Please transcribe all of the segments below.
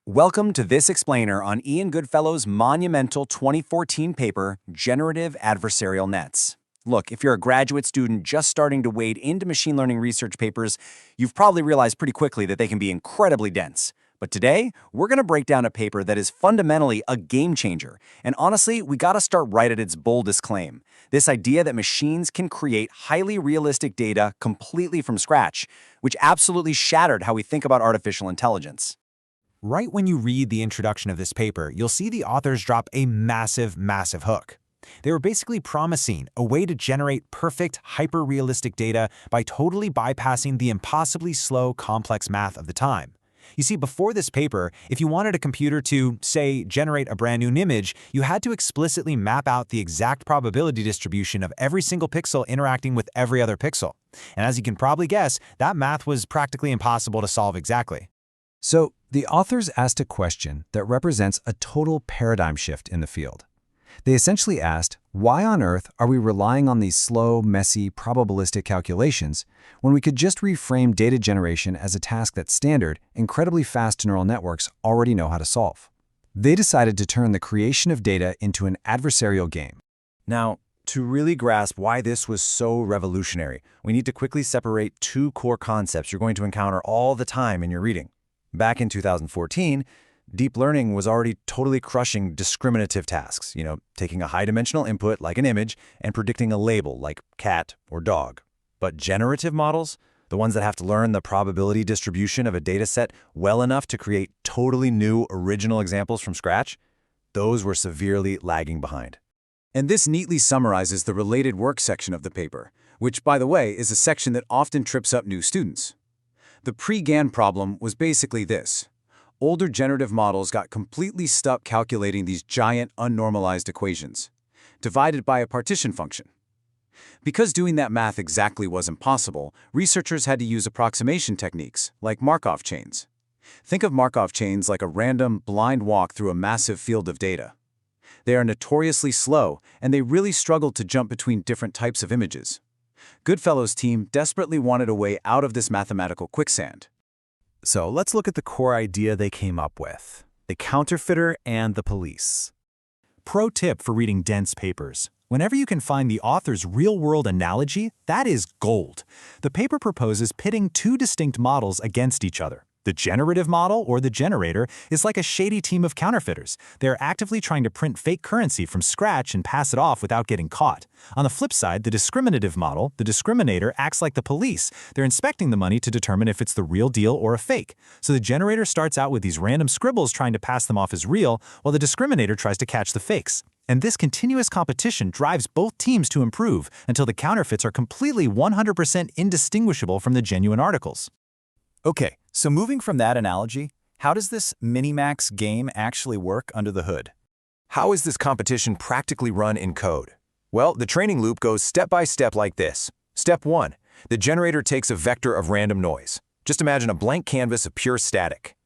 Welcome to this explainer on Ian Goodfellow's monumental 2014 paper, Generative Adversarial Nets. Look, if you're a graduate student just starting to wade into machine learning research papers, you've probably realized pretty quickly that they can be incredibly dense. But today, we're going to break down a paper that is fundamentally a game changer. And honestly, we got to start right at its boldest claim. This idea that machines can create highly realistic data completely from scratch, which absolutely shattered how we think about artificial intelligence. Right when you read the introduction of this paper, you'll see the authors drop a massive hook. They were basically promising a way to generate perfect, hyper-realistic data by totally bypassing the impossibly slow, complex math of the time. You see, before this paper, if you wanted a computer to, say, generate a brand new image, you had to explicitly map out the exact probability distribution of every single pixel interacting with every other pixel. And as you can probably guess, that math was practically impossible to solve exactly. So, the authors asked a question that represents a total paradigm shift in the field. They essentially asked, why on earth are we relying on these slow, messy, probabilistic calculations when we could just reframe data generation as a task that standard, incredibly fast neural networks already know how to solve? They decided to turn the creation of data into an adversarial game. Now, to really grasp why this was so revolutionary, we need to quickly separate two core concepts you're going to encounter all the time in your reading. Back in 2014, deep learning was already totally crushing discriminative tasks, taking a high-dimensional input like an image and predicting a label like cat or dog. But generative models, the ones that have to learn the probability distribution of a data set well enough to create totally new, original examples from scratch, those were severely lagging behind. And this neatly summarizes the related work section of the paper, which, by the way, is a section that often trips up new students. The pre-GAN problem was basically this. Older generative models got completely stuck calculating these giant, unnormalized equations, divided by a partition function. Because doing that math exactly was impossible, researchers had to use approximation techniques, like Markov chains. Think of Markov chains like a random, blind walk through a massive field of data. They are notoriously slow, and they really struggled to jump between different types of images. Goodfellow's team desperately wanted a way out of this mathematical quicksand. So let's look at the core idea they came up with: the counterfeiter and the police. Pro tip for reading dense papers: whenever you can find the author's real-world analogy, that is gold. The paper proposes pitting two distinct models against each other. The generative model, or the generator, is like a shady team of counterfeiters. They're actively trying to print fake currency from scratch and pass it off without getting caught. On the flip side, the discriminative model, the discriminator, acts like the police. They're inspecting the money to determine if it's the real deal or a fake. So the generator starts out with these random scribbles trying to pass them off as real, while the discriminator tries to catch the fakes. And this continuous competition drives both teams to improve until the counterfeits are completely 100% indistinguishable from the genuine articles. Okay, so moving from that analogy, how does this Minimax game actually work under the hood? How is this competition practically run in code? Well, the training loop goes step by step like this. Step 1. The generator takes a vector of random noise. Just imagine a blank canvas of pure static.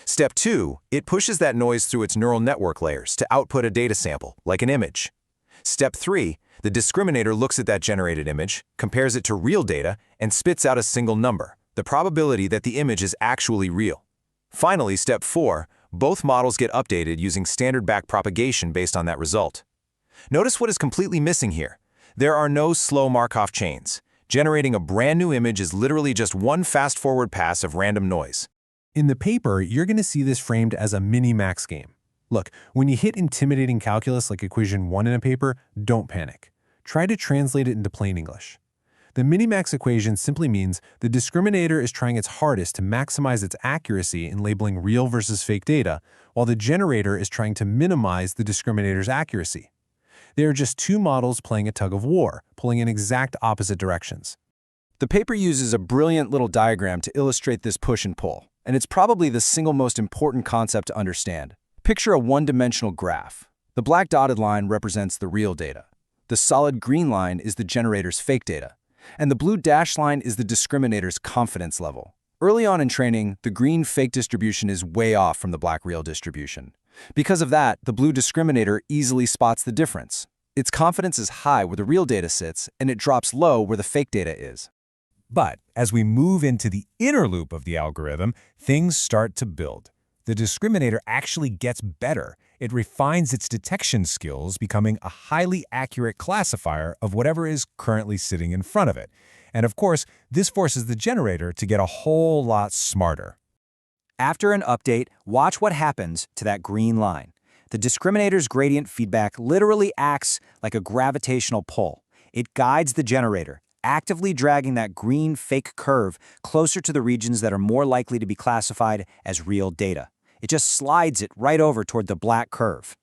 Step 2. It pushes that noise through its neural network layers to output a data sample, like an image. Step 3. The discriminator looks at that generated image, compares it to real data, and spits out a single number: the probability that the image is actually real. Finally, step 4, both models get updated using standard backpropagation based on that result. Notice what is completely missing here. There are no slow Markov chains. Generating a brand new image is literally just one fast-forward pass of random noise. In the paper, you're going to see this framed as a Minimax game. Look, when you hit intimidating calculus like equation 1 in a paper, don't panic. Try to translate it into plain English. The Minimax equation simply means the discriminator is trying its hardest to maximize its accuracy in labeling real versus fake data, while the generator is trying to minimize the discriminator's accuracy. They are just two models playing a tug-of-war, pulling in exact opposite directions. The paper uses a brilliant little diagram to illustrate this push and pull, and it's probably the single most important concept to understand. Picture a one-dimensional graph. The black dotted line represents the real data. The solid green line is the generator's fake data. And the blue dashed line is the discriminator's confidence level. Early on in training, the green fake distribution is way off from the black real distribution. Because of that, the blue discriminator easily spots the difference. Its confidence is high where the real data sits, and it drops low where the fake data is. But as we move into the inner loop of the algorithm, things start to build. The Discriminator actually gets better. It refines its detection skills, becoming a highly accurate classifier of whatever is currently sitting in front of it. And of course, this forces the generator to get a whole lot smarter. After an update, watch what happens to that green line. The discriminator's gradient feedback literally acts like a gravitational pull. It guides the generator, actively dragging that green fake curve closer to the regions that are more likely to be classified as real data. It just slides it right over toward the black curve.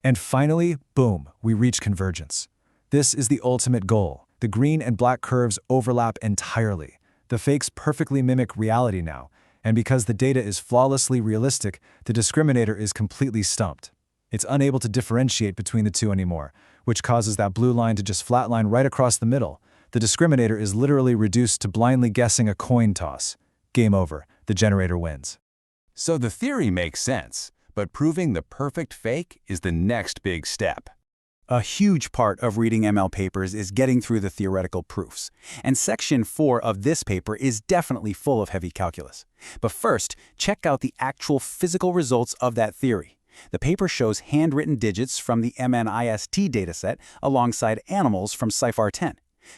And finally, boom, we reach convergence. This is the ultimate goal. The green and black curves overlap entirely. The fakes perfectly mimic reality now, and because the data is flawlessly realistic, the discriminator is completely stumped. It's unable to differentiate between the two anymore, which causes that blue line to just flatline right across the middle. The discriminator is literally reduced to blindly guessing a coin toss. Game over. The generator wins. So the theory makes sense, but proving the perfect fake is the next big step. A huge part of reading ML papers is getting through the theoretical proofs, and Section 4 of this paper is definitely full of heavy calculus. But first, check out the actual physical results of that theory. The paper shows handwritten digits from the MNIST dataset alongside animals from CIFAR 10.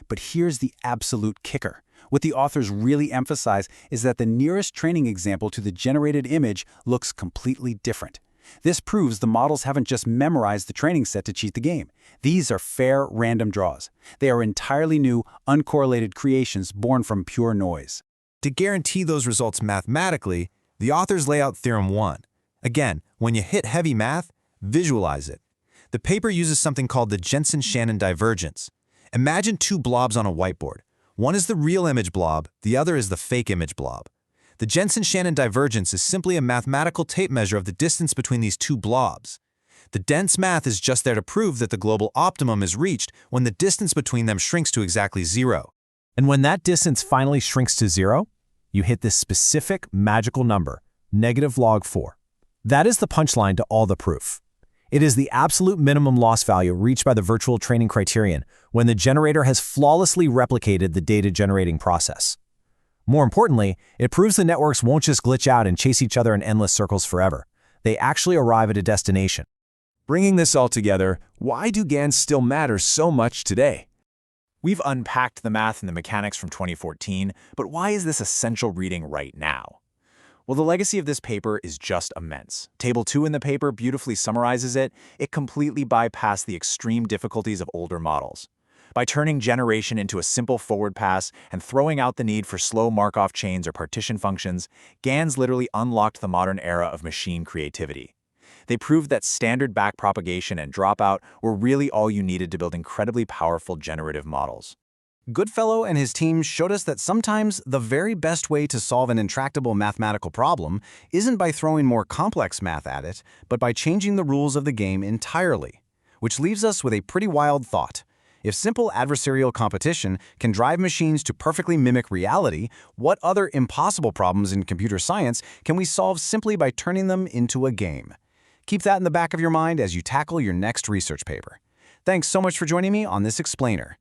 But here's the absolute kicker. What the authors really emphasize is that the nearest training example to the generated image looks completely different. This proves the models haven't just memorized the training set to cheat the game. These are fair, random draws. They are entirely new, uncorrelated creations born from pure noise. To guarantee those results mathematically, the authors lay out Theorem 1. Again, when you hit heavy math, visualize it. The paper uses something called the Jensen-Shannon divergence. Imagine two blobs on a whiteboard. One is the real image blob, the other is the fake image blob. The Jensen-Shannon divergence is simply a mathematical tape measure of the distance between these two blobs. The dense math is just there to prove that the global optimum is reached when the distance between them shrinks to exactly 0. And when that distance finally shrinks to 0, you hit this specific magical number, -log4. That is the punchline to all the proof. It is the absolute minimum loss value reached by the virtual training criterion when the generator has flawlessly replicated the data generating process. More importantly, it proves the networks won't just glitch out and chase each other in endless circles forever. They actually arrive at a destination. Bringing this all together, why do GANs still matter so much today? We've unpacked the math and the mechanics from 2014, but why is this essential reading right now? Well, the legacy of this paper is just immense. Table 2 in the paper beautifully summarizes it. It completely bypassed the extreme difficulties of older models. By turning generation into a simple forward pass and throwing out the need for slow Markov chains or partition functions, GANs literally unlocked the modern era of machine creativity. They proved that standard backpropagation and dropout were really all you needed to build incredibly powerful generative models. Goodfellow and his team showed us that sometimes the very best way to solve an intractable mathematical problem isn't by throwing more complex math at it, but by changing the rules of the game entirely. Which leaves us with a pretty wild thought. If simple adversarial competition can drive machines to perfectly mimic reality, what other impossible problems in computer science can we solve simply by turning them into a game? Keep that in the back of your mind as you tackle your next research paper. Thanks so much for joining me on this explainer.